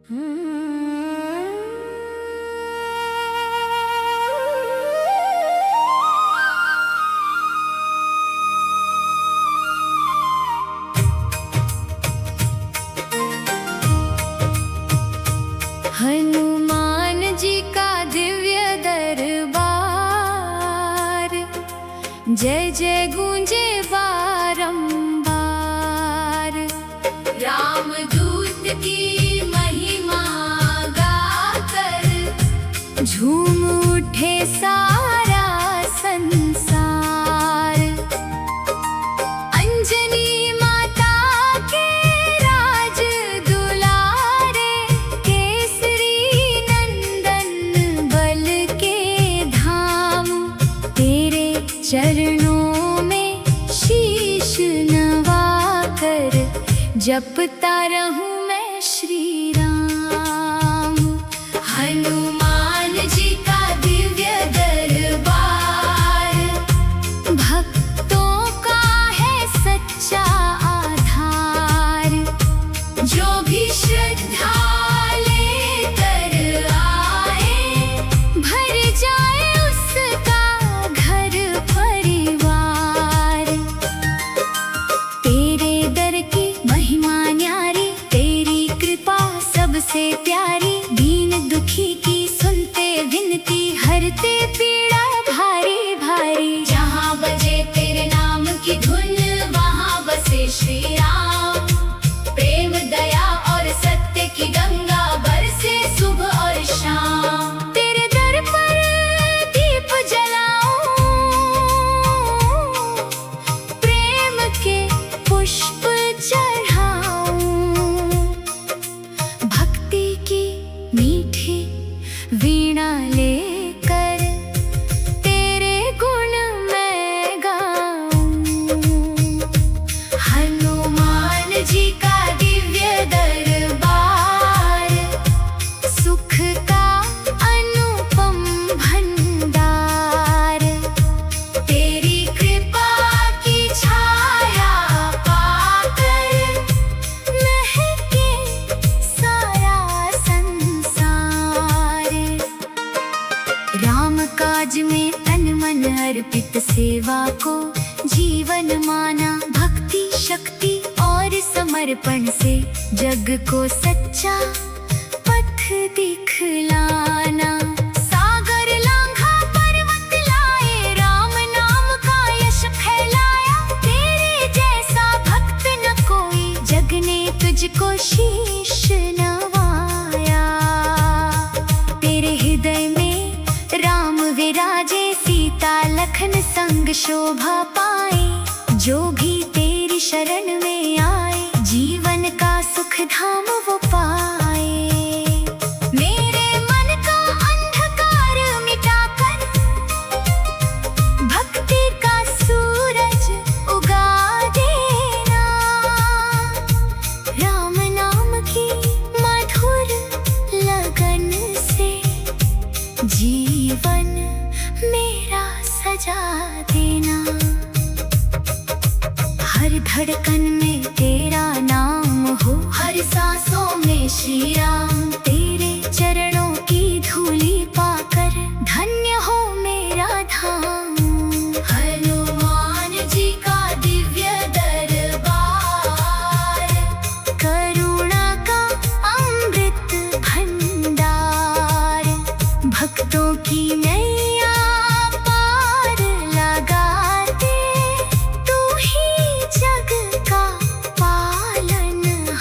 हनुमान जी का दिव्य दरबार, जय जय गूंजे बारंबार। रामदूत की महिमा गाकर झूम उठे सारा संसार। अंजनी माता के राज दुलारे, केसरी नंदन बल के धाम। तेरे चरणों में शीश नवाकर जपता रहूं मैं श्री राम। हनुमान जी का दिव्य दरबार, भक्तों का है सच्चा आधार। जो भी श्रद्धा लेकर आए, भर जाए उसका घर परिवार। तेरे दर की महिमा न्यारी, तेरी कृपा सबसे प्यारी। दीन दुखी की सुनते विनती, हरते पीड़ा भारी भारी। जहाँ बजे तेरे नाम की धुन, वहाँ बसे श्री राम। प्रेम दया और सत्य की गंगा बरसे सुबह और शाम। तेरे दर पर दीप जलाऊं, प्रेम के पुष्प चढ़ाऊं। भक्ति की मीठी वीणा लेकर तेरे गुण मैं गाऊं। हनुमान जी का दिव्य दरबार, सुख का अनुपम भंडार। तेरी कृपा की छाया पाकर महके सारा संसार। राम काज में तन मन अर्पित सेवा को जीवन माना। भक्ति शक्ति और समर्पण से जग को सच्चा पथ दिखलाना। सागर लांघा पर्वत लाए, राम नाम का यश फैलाया। तेरे जैसा भक्त न कोई, जग ने तुझको शीश नवाया। तेरे हृदय में राम विराजे, सीता लखन संग शोभा पाए। जो भी तेरी शरण में आए, जीवन का सुख धाम वो पाए। मेरे मन का अंधकार मिटाकर भक्ति का सूरज उगा देना। राम नाम की मधुर लगन से जीवन मेरा सजा देना। हर धड़कन में तेरा नाम हो, हर सांसों में श्री राम। तेरे चरणों की धूली पाकर धन्य हो मेरा धाम। हनुमान जी का दिव्य दरबार, करुणा का अमृत भंडार। भक्तों की नैया पार लगाते, तू ही जग का पालनहार।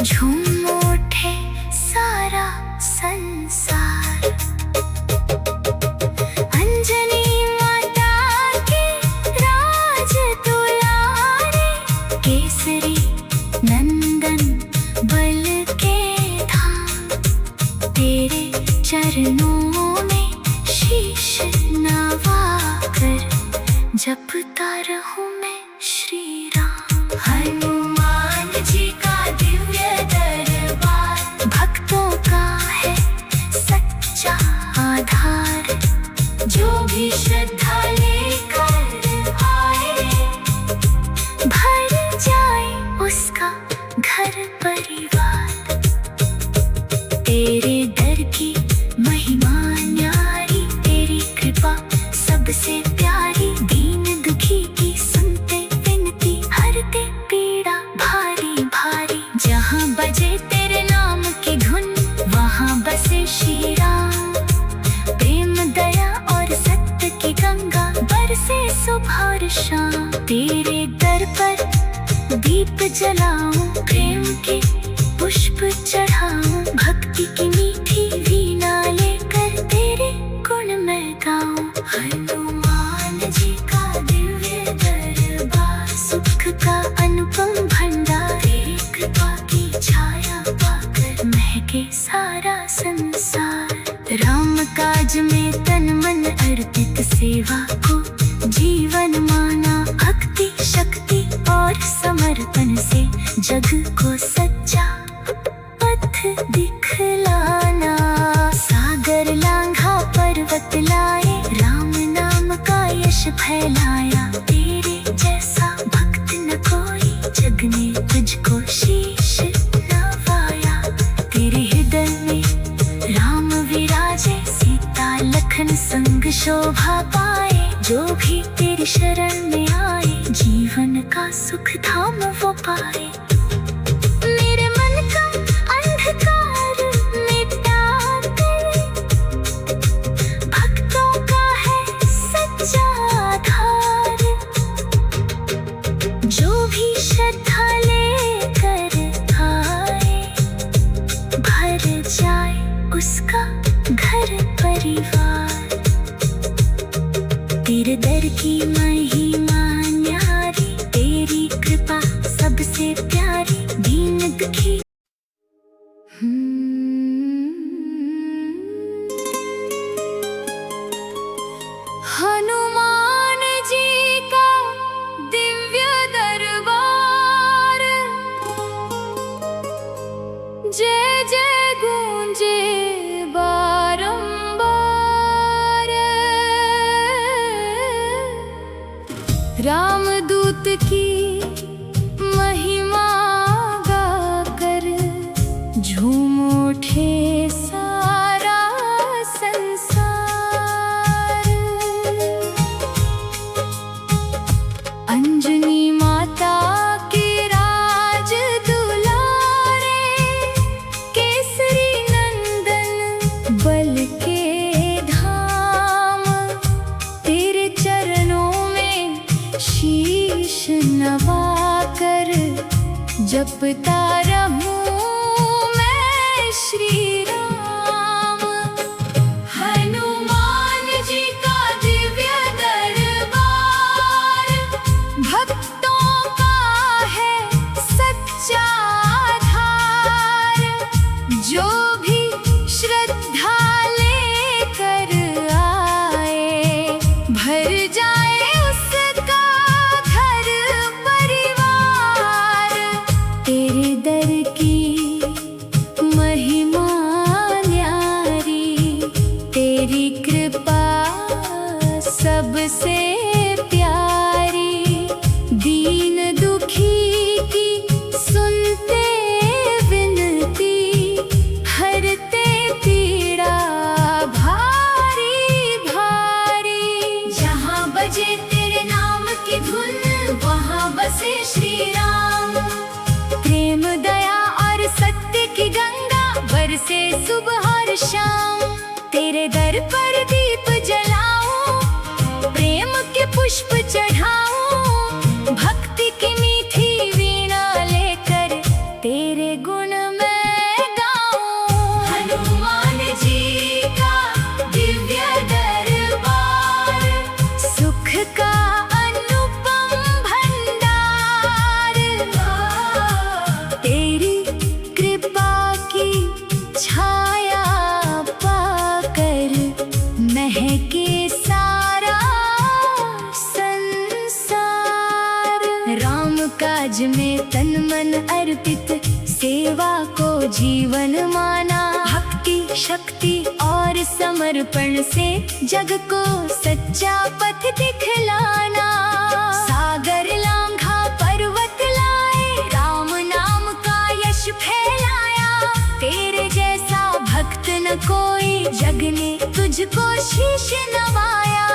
झूम उठे सारा संसार। अंजनी माता के राज दुलारे, केसरी नंदन बल के धाम। तेरे चरणों में शीश नवाकर, जपता रहूं मैं श्री राम। हनुमान जी का दिव्य दरबार, भक्तों का है सच्चा आधार। जो भी श्रद्धा लेकर आए, भर जाए उसका घर परिवार। तेरे दर की महिमा न्यारी, तेरी कृपा सबसे प्यारी। दीन दुखी की सुनते विनती, हरते पीड़ा भारी भारी। जहाँ बजे तेरे नाम की धुन, वहाँ बसे श्री राम। प्रेम दया और सत्य की गंगा बरसे सुबह और शाम। तेरे दर पर दीप जलाऊं, प्रेम के पुष्प चढ़ाऊं। भक्ति की मीठी वीणा लेकर तेरे गुण मैं गाऊं। हनुमान जी का दिव्य दरबार, सुख का अनुपम भंडार। तेरी कृपा की छाया पाकर महके सारा संसार। राम काज में तन मन अर्पित, सेवा को जीवन माना। भक्ति शक्ति और समर्पण से जग को सच्चा पथ दिखलाना। सागर लांघा पर्वत लाए, राम नाम का यश फैलाया। तेरे जैसा भक्त न कोई, जग ने तुझको शीश नवाया। तेरे हृदय में राम विराजे, सीता लखन संग शोभा पाए। जो भी तेरी शरण में आए, जीवन का सुख धाम वो पाए। मेरे मन का अंधकार मिटा कर, भक्तों का है सच्चा आधार। जो भी श्रद्धा लेकर आए, भर जाए उसका घर परिवार। तेरे दर की महिमा न्यारी, तेरी कृपा सबसे प्यारी। दीन दुखी हनुमान जी का दिव्य दरबार, जय जय गूंजे बारंबार। रामदूत की महिमा गाकर, झूम उठे सारा संसार। अंजनी माता के राज दुलारे, केसरी नंदन बल के धाम। तेरे चरणों में शीश नवाकर, जपता रहूं मैं श्री राम। हनुमान जी का दिव्य दरबार, भक्तों का है सच्चा आधार। जो भी श्रद्धा लेकर आए, भर जाए उसका घर परिवार। तेरे दर की महिमा न्यारी, तेरी कृपा सबसे प्यारी। दीन दुखी की सुनते विनती, हरते पीड़ा भारी भारी। जहाँ बजे तेरे नाम की धुन, वहाँ बसे श्री राम। प्रेम दया और सत्य की गंगा बरसे सुबह और शाम। तेरे दर पर दीप जलाऊं, प्रेम के पुष्प चढ़ाऊं। भक्ति की मीठी वीणा लेकर तेरे गुण अर्पित सेवा को जीवन माना। भक्ति शक्ति और समर्पण से जग को सच्चा पथ दिखलाना। सागर लांघा पर्वत लाए, राम नाम का यश फैलाया। तेरे जैसा भक्त न कोई, जग ने तुझको शीश नवाया।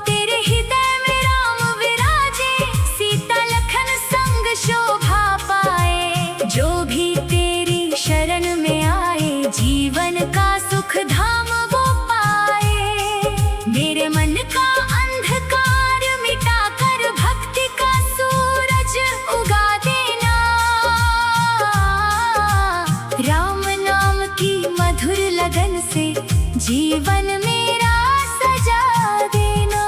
तेरे हृदय में राम विराजे, सीता लखन संग शोभा पाए। जो भी तेरी शरण में आए, जीवन का सुख धाम वो पाए। मेरे मन का अंधकार मिटाकर भक्ति का सूरज उगा देना। राम नाम की मधुर लगन से जीवन मेरा सजा देना।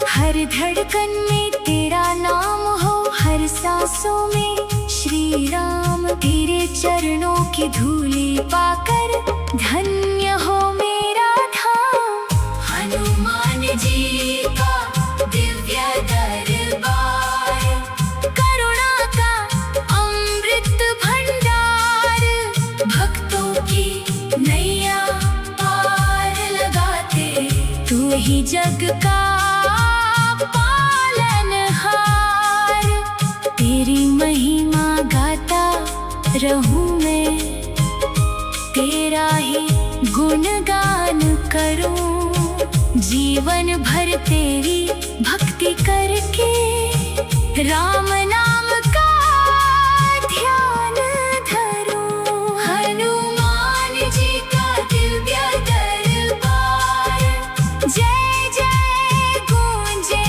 हर धड़कन में तेरा नाम हो, हर सांसों में श्री राम। तेरे चरणों की धूली पाकर धन्य हो मेरा धाम। हनुमान जी का दिव्य दरबार, करुणा का अमृत भंडार। भक्तों की नैया पार लगाते, तू ही जग का पालनहार। तेरी महिमा गाता रहूं मैं, तेरा ही गुणगान करूं। जीवन भर तेरी भक्ति करके, राम नाम का ध्यान धरूं। हनुमान जी का दिव्य दरबार, जय जय गूंजे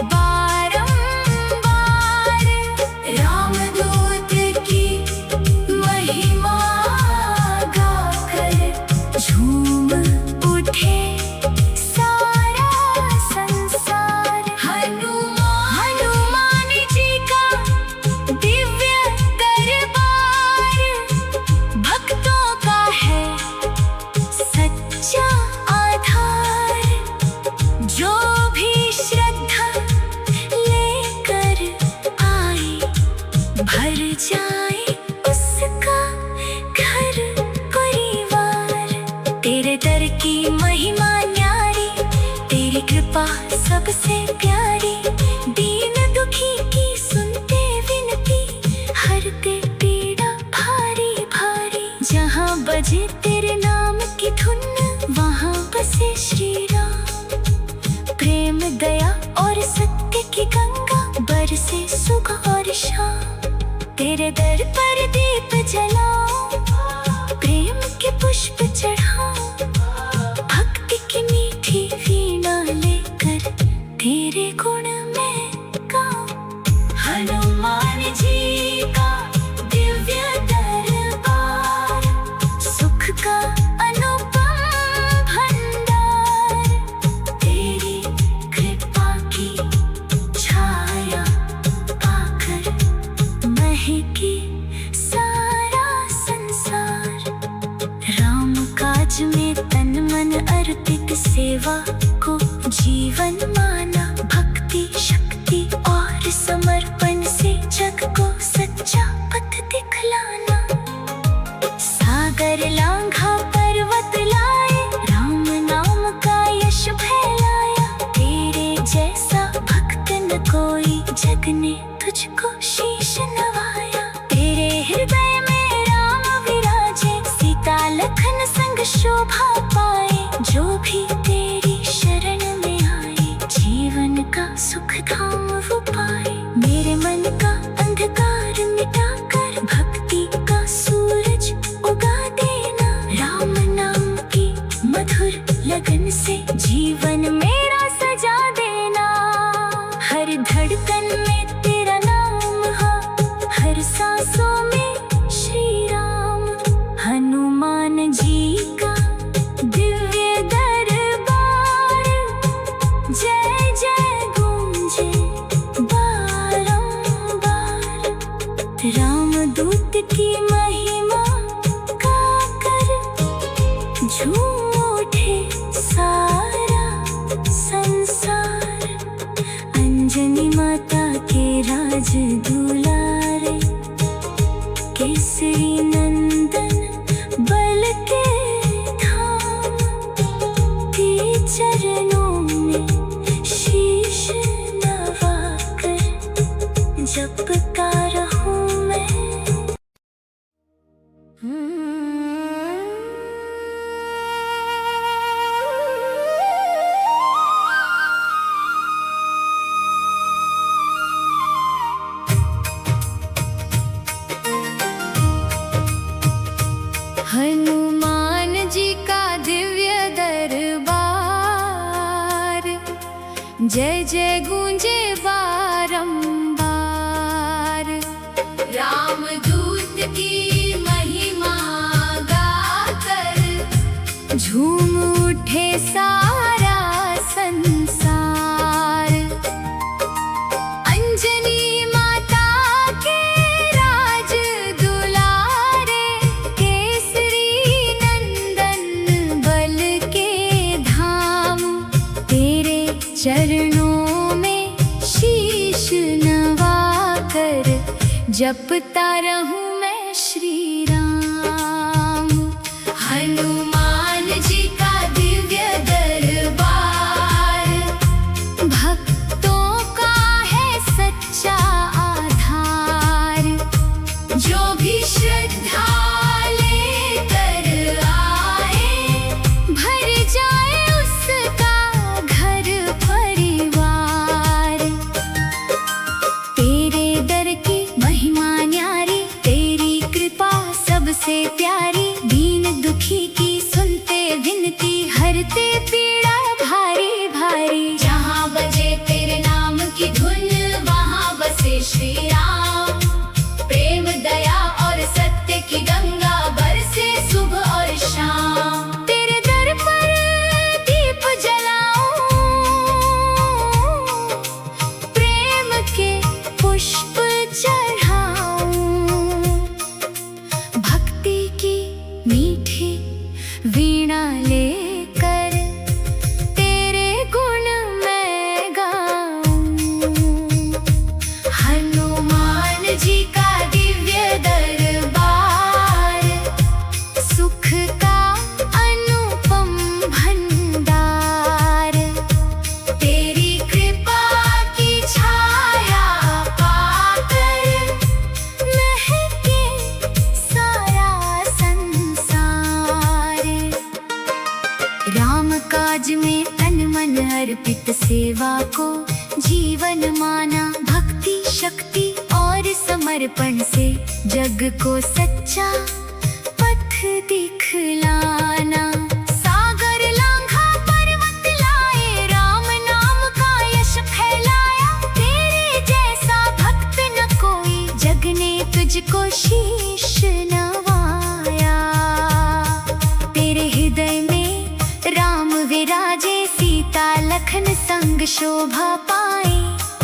बारंबार। रामदूत की महिमा गाकर झूम उठे सारा संसार। हनुमान जी का दिव्य दरबार, भक्तों का है सच्चा आधार। जो भी श्रद्धा लेकर आए, भर जाए उसका घर परिवार। तेरे दर की महिमा न्यारी, तेरी कृपा सबसे प्यारी। दीन दुखी की सुनते विनती, हरते पीड़ा भारी भारी। जहाँ बजे तेरे नाम की धुन, वहाँ बसे श्री राम। प्रेम दया और सत्य की गंगा बरसे सुबह और शाम। तेरे दर पर दीप जलाओ, प्रेम के पुष्प चढ़ाओ। भक्ति की मीठी वीणा लेकर तेरे गुण में गाओ। हनुमान जी का दिव्य दरबार, सुख का अनुपम भंडार। तेरी कृपा की छाया पाकर महके सारा संसार। राम काज में तन मन अर्पित, सेवा को जीवन माना। भक्ति शक्ति और समर्पण से जग को सच्चा पथ दिखलाना। सागर लांघा पर्वत लाए, राम नाम का यश फैलाया। तेरे जैसा भक्त न कोई, जग ने तुझको शीश नवाया। तेरे हृदय में राम विराजे, सीता लखन संग शोभा पाए। जो भी तेरी शरण में आए, जीवन का सुख धाम वो पाए। मेरे मन का अंधकार मिटाकर भक्ति का सूरज उगा देना। राम नाम की मधुर लगन से जीवन मेरा सजा देना। हर धड़कन में तेरा नाम हो, हर सांसों में श्री राम। हनुमान जी का दिव्य दरबार, जय जय गूंजे बारंबार। रामदूत की महिमा गाकर झूम उठे सारा संसार। अंजनी माता के राज दुलारे, नंदन बल के धाम, तेरे चरणों में शीश नवाकर जपता रहूं मैं। हनुमान जी का दिव्य दरबार, जय जय गूंजे बारंबार। रामदूत की महिमा गाकर झूम उठे सारा संसार। अंजनी माता के राज दुलारे, केसरी नंदन बल के धाम, तेरे चरणों में शीश नवाकर जपता रहूं मैं श्री राम। हनुमान जी का दिव्य दरबार, भक्तों का है सच्चा आधार। जो भी श्रद्धा लेकर आए, भर जाए उसका घर परिवार। तेरे दर की महिमा न्यारी, तेरी कृपा सबसे प्यारी। दीन दुखी की सुनते विनती, हरते पीड़ा भारी भारी। जहाँ बजे तेरे नाम की धुन, वहाँ बसे श्री राम। प्रेम दया और सत्य की गंगा बरसे सुबह और शाम। तेरे दर पर दीप जलाऊं, प्रेम के पुष्प चढ़ाऊं। भक्ति की मीठी वीणा लेकर तेरे गुण मैं गाऊं। हनुमान जी का दिव्य दरबार, सुख का अनुपम भंडार। तेरी कृपा की छाया पाकर महके सारा संसार। राम काज में तन मन अर्पित सेवा को जीवन माना। भक्ति शक्ति और समर्पण से जग को सच्चा पथ दिखलाना। सागर लांघा पर्वत लाए, राम नाम का यश फैलाया। तेरे जैसा भक्त न कोई, जग ने तुझको शीश नवाया। तेरे हृदय में राम विराजे, सीता लखन संग शोभा पाए।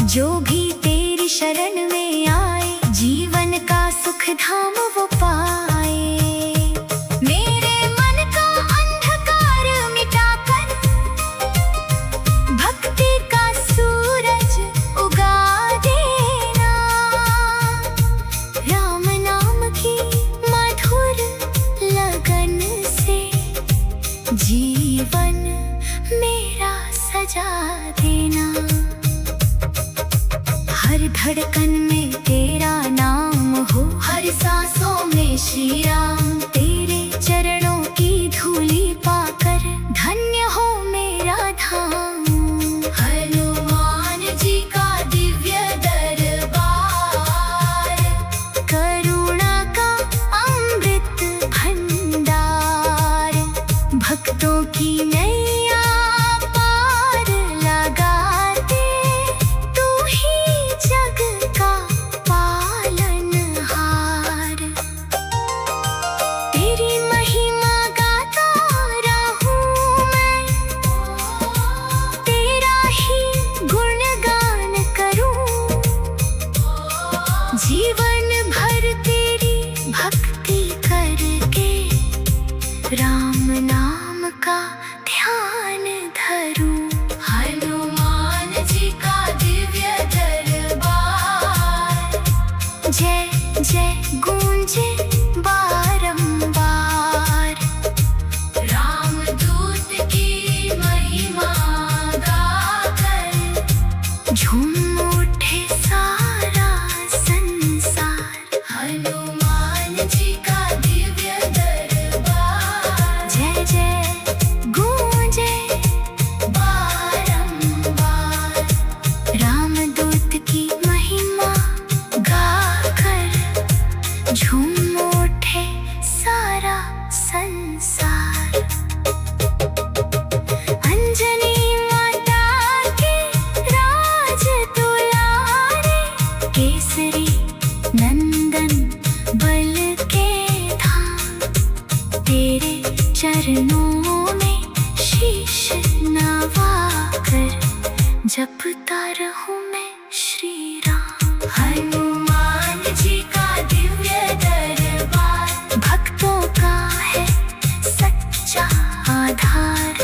जो भी तेरी शरण में आए, जीवन का सुख धाम वो पाए। मेरे मन का अंधकार मिटाकर भक्ति का सूरज उगा देना। राम नाम की मधुर लगन से जीवन मेरा सजा देना। हर धड़कन में तेरा नाम हो, हर सांसों में श्री राम। तेरे चरणों की धूली पाकर धन्य हो मेरा धाम। हनुमान जी का दिव्य दरबार, करुणा का अमृत भंडार। भक्तों की नैया पार लगाते, तू ही जग का पालनहार। तेरी महिमा गाता रहूं मैं, तेरा ही गुणगान करूं। जीवन भर तेरी भक्ति करके राम नाम का ध्यान धरूं। हनुमान जी का दिव्य दरबार, जय जय गूंजे बार। तेरे चरणों में शीश नवाकर जपता रहूं मैं श्री राम। हनुमान जी का दिव्य दरबार भक्तों का है सच्चा आधार।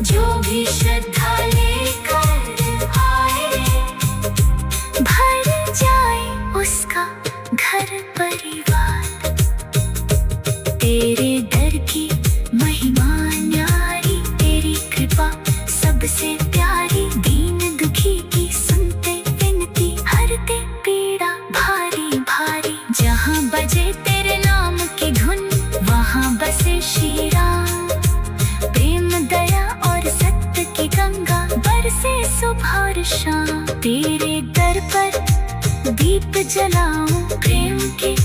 जो भी श्रद्धा लेकर आए भर जाए उसका घर परिवार। तेरे दर की महिमा न्यारी, तेरी कृपा सबसे प्यारी। दीन दुखी की सुनते विनती, हरते पीड़ा भारी भारी। जहाँ बजे तेरे नाम की धुन वहाँ बसे श्री राम। प्रेम दया और सत्य की गंगा बरसे सुबह और शाम। तेरे दर पर दीप जलाऊं, प्रेम के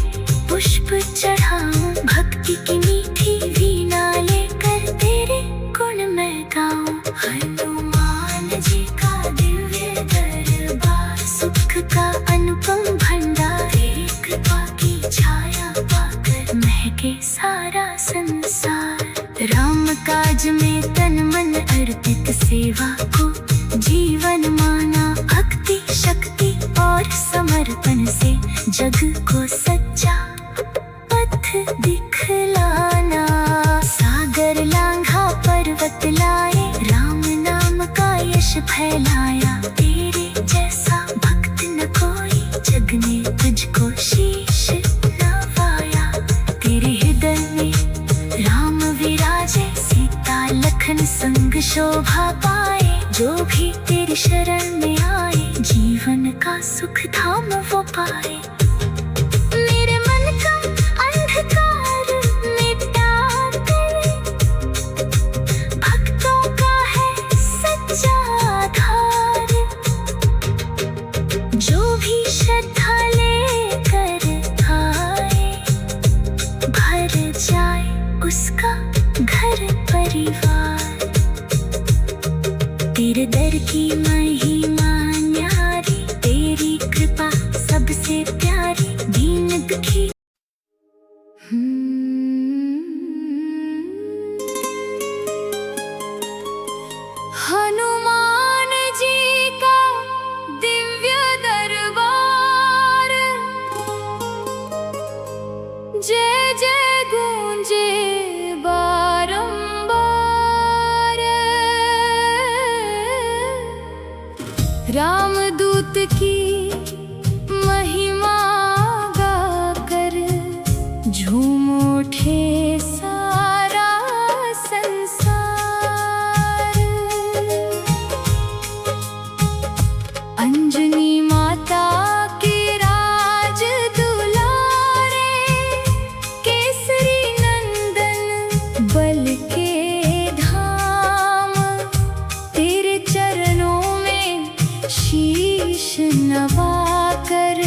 पुष्प चढ़ाऊं। भक्ति की मीठी वीणा लेकर तेरे गुण मैं गाऊं। हनुमान जी का दिव्य दरबार सुख का अनुपम भंडार। तेरी कृपा की छाया पाकर महके सारा संसार। राम काज में तन मन अर्पित, सेवा को जीवन माना। भक्ति शक्ति और समर्पण से जग को सच्चा पथ दिखलाना। सागर लांघा पर्वत लाए, राम नाम का यश फैलाया। तेरे जैसा भक्त न कोई, जग ने तुझको शीश नवाया। तेरे हृदय में राम विराजे, सीता लखन संग शोभा पाए। जो भी तेरी शरण में आए जीवन का सुख धाम वो पाए। मेरे मन का अंधकार मिटा कर भक्तों का है सच्चा आधार। जो भी श्रद्धा लेकर आए भर जाए उसका घर परिवार। तेरे दर की महिमा न्यारी, तेरी कृपा सबसे प्यारी। दीन दुखी हनुमान जी का दिव्य दरबार जय जय गूंजे बारंबार। रामदूत की महिमा गाकर झूम उठे सारा संसार। अंजनी माता के राज दुलारे, केसरी नंदन बल के धाम। तेरे चरणों में शीश नवाकर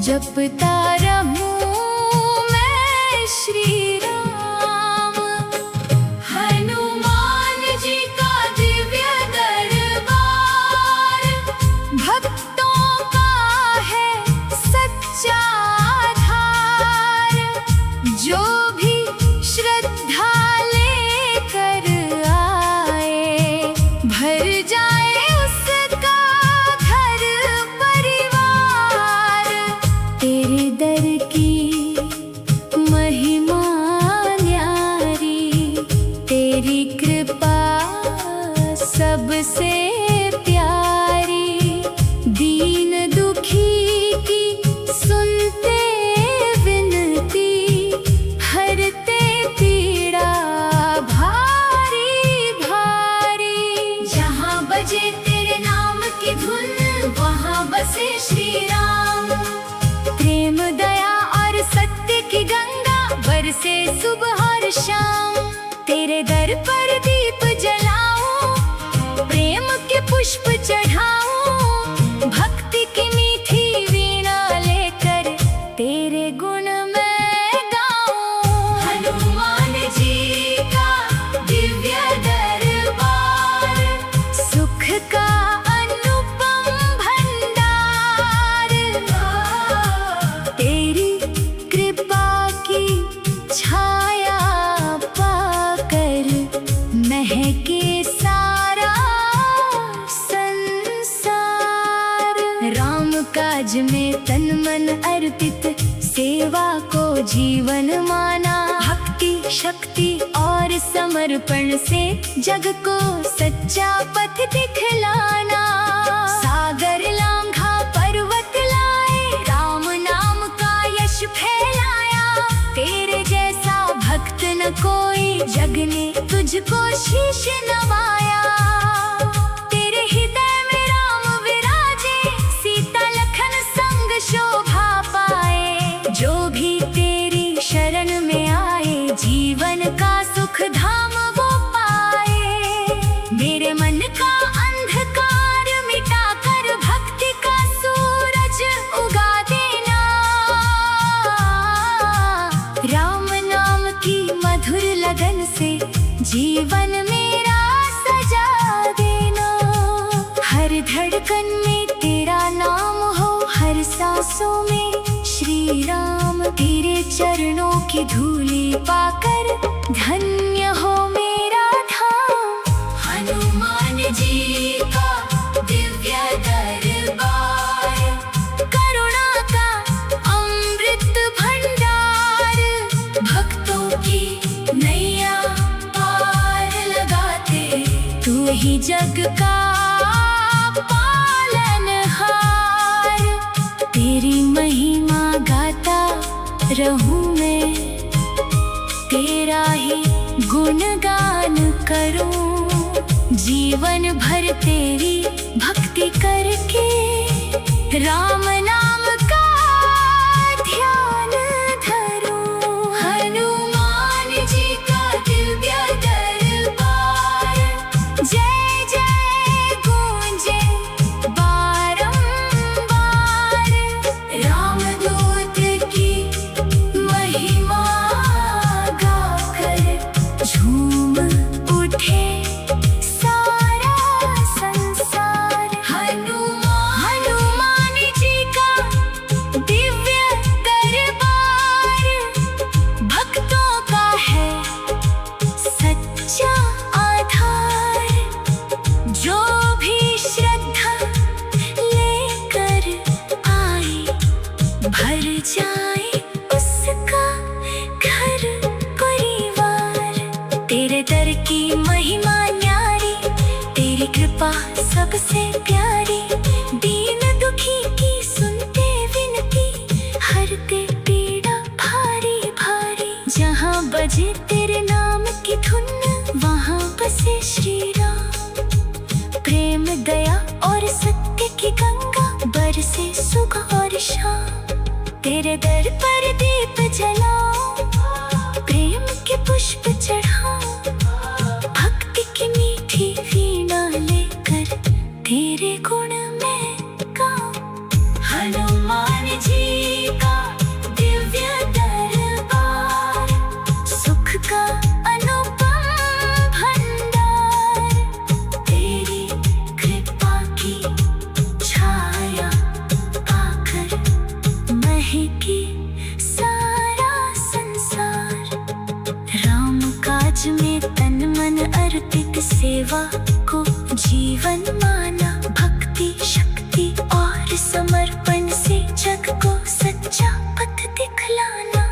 जपता रहूं मैं श्री राम। हनुमान जी का दिव्य दरबार भक्तों का है सच्चा आधार। जो भी श्रद्धा लेकर आए भर जाए उसका घर परिवार। तेरे दर की महिमा न्यारी, तेरी कृपा सबसे प्यारी। दीन दुखी की सुनते विनती, हरते पीड़ा भारी भारी। जहाँ बजे तेरे नाम की धुन वहाँ बसे श्री राम। प्रेम दया और सत्य की गंगा बरसे सुबह और शाम। तेरे दर पर दीप जलाऊं, प्रेम के पुष्प चढ़ाऊं। भक्ति की मीठी वीणा लेकर तेरे गुण मैं गाऊं। हनुमान जी का दिव्य दरबार सुख का अनुपम भंडार। तेरी कृपा की छाया जीवन माना। भक्ति शक्ति और समर्पण से जग को सच्चा पथ दिखलाना। सागर लांघा पर्वत लाए, राम नाम का यश फैलाया। तेरे जैसा भक्त न कोई, जग ने तुझको शीश नवाया। तेरे हृदय में राम विराजे, सीता लखन संग शोभा पाए। जो भी तेरी शरण में आए, जीवन का सुख धाम वो पाए। मेरे मन का अंधकार मिटाकर भक्ति का सूरज उगा देना। राम नाम की मधुर लगन से जीवन मेरा सजा देना। हर धड़कन में तेरा नाम हो, हर सांसों में श्री राम। तेरे चरणों की धूली पाकर धन्य हो मेरा धाम। हनुमान जी का दिव्य दरबार, करुणा का अमृत भंडार। भक्तों की नैया पार लगाते, तू ही जग का पालनहार। तेरी महिमा गाता रहूं मैं, तेरा ही गुणगान करूं। जीवन भर तेरी भक्ति करके, राम नाम का ध्यान धरूं। हनुमान जी का दिव्य दरबार, जय जय गूंजे बारंबार। रामदूत की महिमा गाकर झूम उठे सारा संसार। हनुमान जी का दिव्य दरबार, भक्तों का है सच्चा आधार। जो भी श्रद्धा लेकर आए, भर जाए उसका घर परिवार। तेरे दर की महिमा न्यारी, तेरी कृपा सबसे प्यारी। दीन दुखी की सुनते विनती, हरते पीड़ा भारी भारी। जहाँ बजे तेरे नाम की धुन, वहाँ बसे श्री राम। प्रेम दया और सत्य की गंगा बरसे सुबह और शाम। तेरे दर पर दीप जलाओ, प्रेम के पुष्प चढ़ाओ। भक्ति की मीठी वीणा लेकर तेरे गुण में गाऊं। हनुमान जी का दिव्य दरबार, सुख का अनुपम भंडार। तेरी कृपा की छाया पाकर महके सारा संसार। राम काज में तन मन अर्पित, सेवा को जीवन माना। भक्ति शक्ति और समर्पण से जग को सच्चा पथ दिखलाना।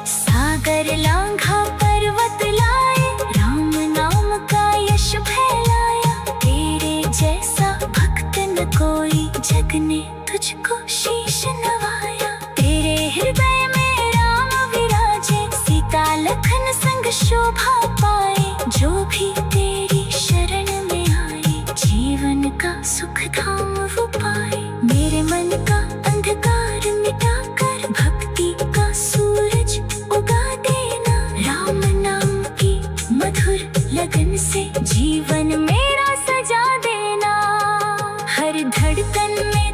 सागर लांघा पर्वत लाए, राम नाम का यश फैलाया। तेरे जैसा भक्त न कोई, जग ने तुझको शीश नवाया। तेरे हृदय में राम विराजे, सीता लखन संग शोभा पाए। जो भी तेरी शरण में आए, जीवन का सुख धाम वो पाए। मेरे मन का अंधकार मिटाकर भक्ति का सूरज उगा देना। राम नाम की मधुर लगन से जीवन मेरा सजा देना। हर धड़कन में